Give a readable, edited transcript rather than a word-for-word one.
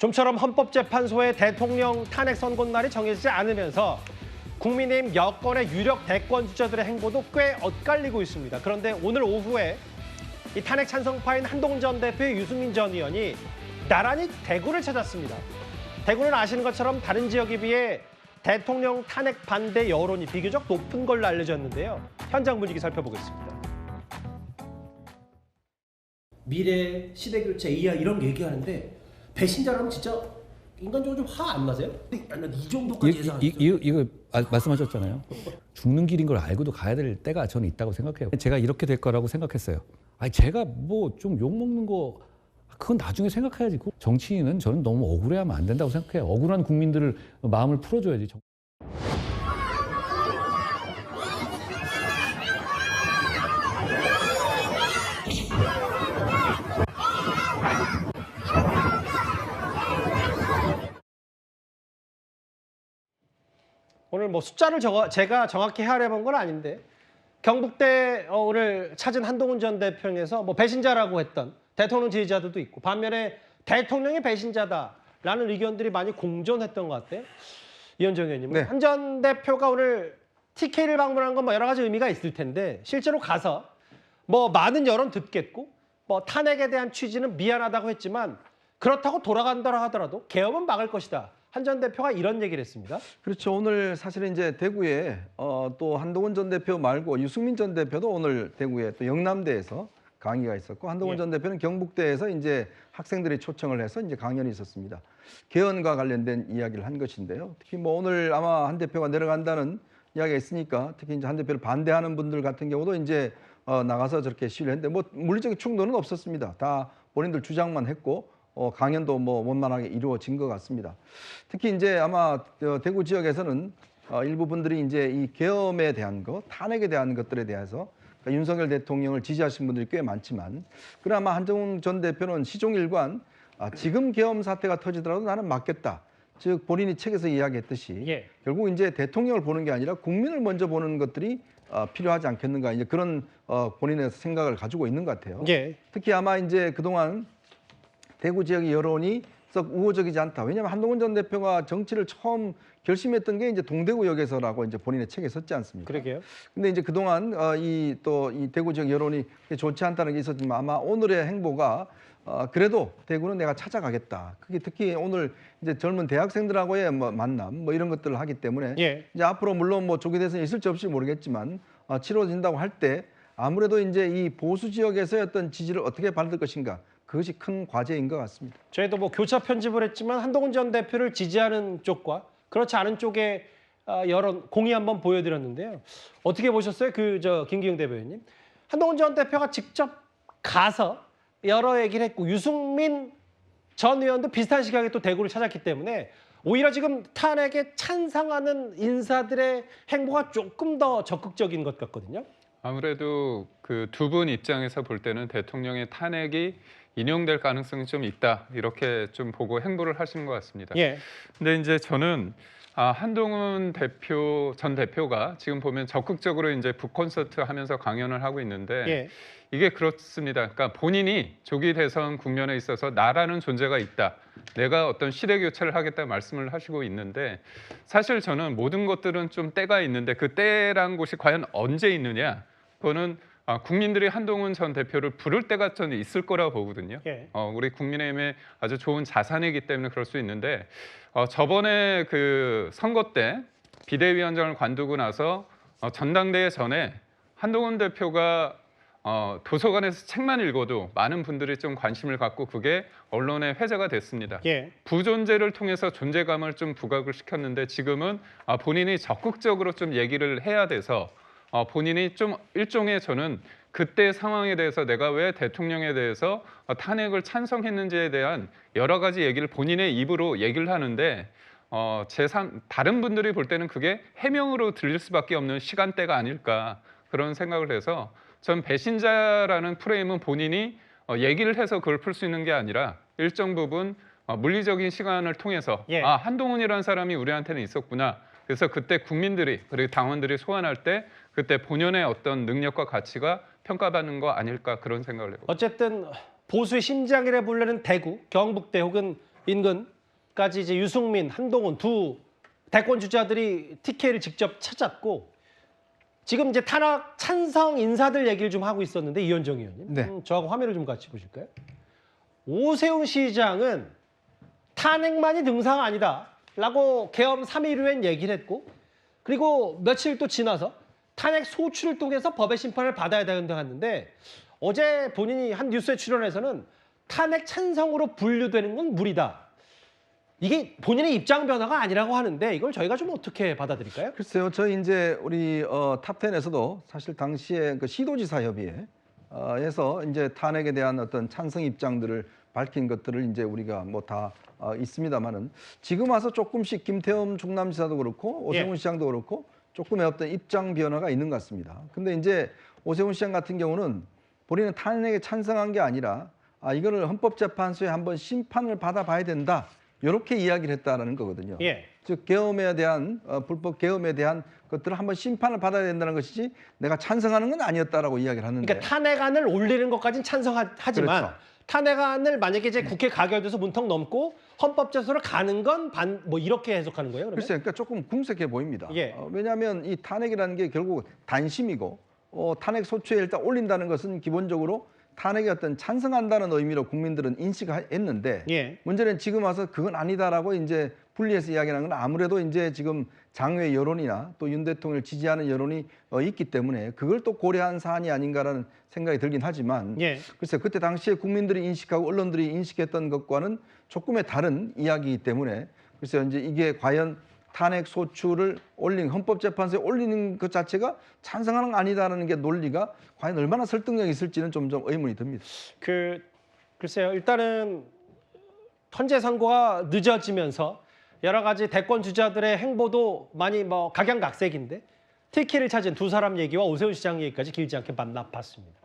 좀처럼 헌법재판소의 대통령 탄핵 선고날이 정해지지 않으면서 국민의힘 여권의 유력 대권 주자들의 행보도 꽤 엇갈리고 있습니다. 그런데 오늘 오후에 이 탄핵 찬성파인 한동훈 전 대표의 유승민 전 의원이 나란히 대구를 찾았습니다. 대구는 아시는 것처럼 다른 지역에 비해 대통령 탄핵 반대 여론이 비교적 높은 걸로 알려졌는데요. 현장 분위기 살펴보겠습니다. 미래, 시대교체, 이하 이런 거 얘기하는데 배신자라면 진짜 인간적으로 좀 화 안 나세요? 이 정도까지 예상하셨어요? 이거 말씀하셨잖아요. 죽는 길인 걸 알고도 가야 될 때가 저는 있다고 생각해요. 제가 이렇게 될 거라고 생각했어요. 아니 제가 뭐 좀 욕먹는 거 그건 나중에 생각해야지. 정치인은 저는 너무 억울해하면 안 된다고 생각해요. 억울한 국민들을 마음을 풀어줘야지. 오늘 뭐 숫자를 제가 정확히 헤아려본 건 아닌데 경북대 오늘 찾은 한동훈 전 대표에서 뭐 배신자라고 했던 대통령 지지자들도 있고 반면에 대통령이 배신자다라는 의견들이 많이 공존했던 것 같아요. 이현정 의원님. 네. 한 전 대표가 오늘 TK를 방문한 건 뭐 여러 가지 의미가 있을 텐데 실제로 가서 뭐 많은 여론 듣겠고 뭐 탄핵에 대한 취지는 미안하다고 했지만 그렇다고 돌아간다고 하더라도 계엄은 막을 것이다. 한 전 대표가 이런 얘기를 했습니다. 그렇죠. 오늘 사실은 이제 대구에 또 한동훈 전 대표 말고 유승민 전 대표도 오늘 대구에 또 영남대에서 강의가 있었고 한동훈 전 대표는 경북대에서 이제 학생들이 초청을 해서 이제 강연이 있었습니다. 개헌과 관련된 이야기를 한 것인데요. 특히 뭐 오늘 아마 한 대표가 내려간다는 이야기가 있으니까 특히 이제 한 대표를 반대하는 분들 같은 경우도 이제 나가서 저렇게 시위를 했는데 뭐 물리적인 충돌은 없었습니다. 다 본인들 주장만 했고 강연도 뭐 원만하게 이루어진 것 같습니다. 특히 이제 아마 대구 지역에서는 일부 분들이 이제 이 계엄에 대한 것, 탄핵에 대한 것들에 대해서 그러니까 윤석열 대통령을 지지하신 분들이 꽤 많지만 그나마 한동훈 전 대표는 시종일관 지금 계엄 사태가 터지더라도 나는 막겠다. 즉 본인이 책에서 이야기했듯이 결국 이제 대통령을 보는 게 아니라 국민을 먼저 보는 것들이 필요하지 않겠는가 이제 그런 본인의 생각을 가지고 있는 것 같아요. 특히 아마 이제 그동안 대구 지역의 여론이 썩 우호적이지 않다. 왜냐하면 한동훈 전 대표가 정치를 처음 결심했던 게 이제 동대구역에서라고 이제 본인의 책에 썼지 않습니까? 그러게요. 근데 이제 그동안 이 대구 지역 여론이 좋지 않다는 게 있었지만 아마 오늘의 행보가 그래도 대구는 내가 찾아가겠다. 그게 특히 오늘 이제 젊은 대학생들하고의 뭐 만남 뭐 이런 것들을 하기 때문에 이제 앞으로 물론 뭐 조기 대선이 있을지 없을지 모르겠지만 치러진다고 할 때 아무래도 이제 이 보수 지역에서의 어떤 지지를 어떻게 받을 것인가. 그것이 큰 과제인 것 같습니다. 저희도 뭐 교차 편집을 했지만 한동훈 전 대표를 지지하는 쪽과 그렇지 않은 쪽의 여론 공의 한번 보여드렸는데요. 어떻게 보셨어요? 김기영 대변인님. 한동훈 전 대표가 직접 가서 여러 얘기를 했고 유승민 전 의원도 비슷한 시각에 또 대구를 찾았기 때문에 오히려 지금 탄핵에 찬성하는 인사들의 행보가 조금 더 적극적인 것 같거든요. 아무래도 그 두 분 입장에서 볼 때는 대통령의 탄핵이 인용될 가능성이 좀 있다 이렇게 좀 보고 행보를 하신 것 같습니다. 근데 이제 저는 한동훈 전 대표가 지금 보면 적극적으로 이제 북콘서트 하면서 강연을 하고 있는데 이게 그렇습니다. 그러니까 본인이 조기 대선 국면에 있어서 나라는 존재가 있다. 내가 어떤 시대 교체를 하겠다 말씀을 하시고 있는데 사실 저는 모든 것들은 좀 때가 있는데 그 때란 곳이 과연 언제 있느냐? 그거는 국민들이 한동훈 전 대표를 부를 때가 저는 있을 거라고 보거든요. 우리 국민의힘의 아주 좋은 자산이기 때문에 그럴 수 있는데 저번에 그 선거 때 비대위원장을 관두고 나서 전당대회 전에 한동훈 대표가 도서관에서 책만 읽어도 많은 분들이 좀 관심을 갖고 그게 언론에 회자가 됐습니다. 부존재를 통해서 존재감을 좀 부각을 시켰는데 지금은 본인이 적극적으로 좀 얘기를 해야 돼서 본인이 좀 일종의 저는 그때 상황에 대해서 내가 왜 대통령에 대해서 탄핵을 찬성했는지에 대한 여러 가지 얘기를 본인의 입으로 얘기를 하는데 다른 분들이 볼 때는 그게 해명으로 들릴 수밖에 없는 시간대가 아닐까 그런 생각을 해서 전 배신자라는 프레임은 본인이 얘기를 해서 그걸 풀 수 있는 게 아니라 일정 부분 물리적인 시간을 통해서 한동훈이라는 사람이 우리한테는 있었구나. 그래서 그때 국민들이 그리고 당원들이 소환할 때 그때 본연의 어떤 능력과 가치가 평가받는 거 아닐까 그런 생각을 해요. 어쨌든 보수의 심장이라 불리는 대구, 경북대 혹은 인근까지 이제 유승민, 한동훈 두 대권 주자들이 TK를 직접 찾았고 지금 이제 탄핵 찬성 인사들 얘기를 좀 하고 있었는데 이현정 의원님, 네. 저하고 화면을 좀 같이 보실까요? 오세훈 시장은 탄핵만이 등상 아니다라고 계엄 3일 후엔 얘기를 했고 그리고 며칠 또 지나서 탄핵 소추를 통해서 법의 심판을 받아야 된다고 했는데 어제 본인이 한 뉴스에 출연해서는 탄핵 찬성으로 분류되는 건 무리다. 이게 본인의 입장 변화가 아니라고 하는데 이걸 저희가 좀 어떻게 받아들일까요? 글쎄요, 저희 이제 우리 탑10에서도 사실 당시에 그 시도지사 협의회에서 이제 탄핵에 대한 어떤 찬성 입장들을 밝힌 것들을 이제 우리가 뭐 다 있습니다만은 지금 와서 조금씩 김태흠 충남지사도 그렇고 오세훈 예. 시장도 그렇고 조금의 어떤 입장 변화가 있는 것 같습니다. 근데 이제 오세훈 시장 같은 경우는 본인은 탄핵에 찬성한 게 아니라 이거를 헌법재판소에 한번 심판을 받아봐야 된다. 이렇게 이야기를 했다라는 거거든요. 예. 즉 계엄에 대한 불법 계엄에 대한 것들을 한번 심판을 받아야 된다는 것이지 내가 찬성하는 건 아니었다라고 이야기를 하는데. 그러니까 탄핵안을 올리는 것까지는 찬성하지만 그렇죠. 탄핵안을 만약에 이제 국회 가결돼서 문턱 넘고 헌법재판소로 가는 건 뭐 이렇게 해석하는 거예요? 그러면? 글쎄요, 그러니까 조금 궁색해 보입니다. 예. 왜냐하면 이 탄핵이라는 게 결국 단심이고 탄핵 소추에 일단 올린다는 것은 기본적으로 탄핵에 어떤 찬성한다는 의미로 국민들은 인식했는데 예. 문제는 지금 와서 그건 아니다라고 이제 분리해서 이야기하는 건 아무래도 이제 지금 장외 여론이나 또 윤 대통령을 지지하는 여론이 있기 때문에 그걸 또 고려한 사안이 아닌가라는 생각이 들긴 하지만 예. 글쎄 그때 당시에 국민들이 인식하고 언론들이 인식했던 것과는 조금의 다른 이야기이기 때문에 글쎄요 이제 이게 과연 탄핵 소추를 헌법재판소에 올리는 것 자체가 찬성하는 거 아니다라는 게 논리가 과연 얼마나 설득력이 있을지는 점점 의문이 듭니다. 글쎄요. 일단은 헌재 선고가 늦어지면서 여러 가지 대권 주자들의 행보도 많이 뭐 각양각색인데 TK를 찾은 두 사람 얘기와 오세훈 시장 얘기까지 길지 않게 만나봤습니다.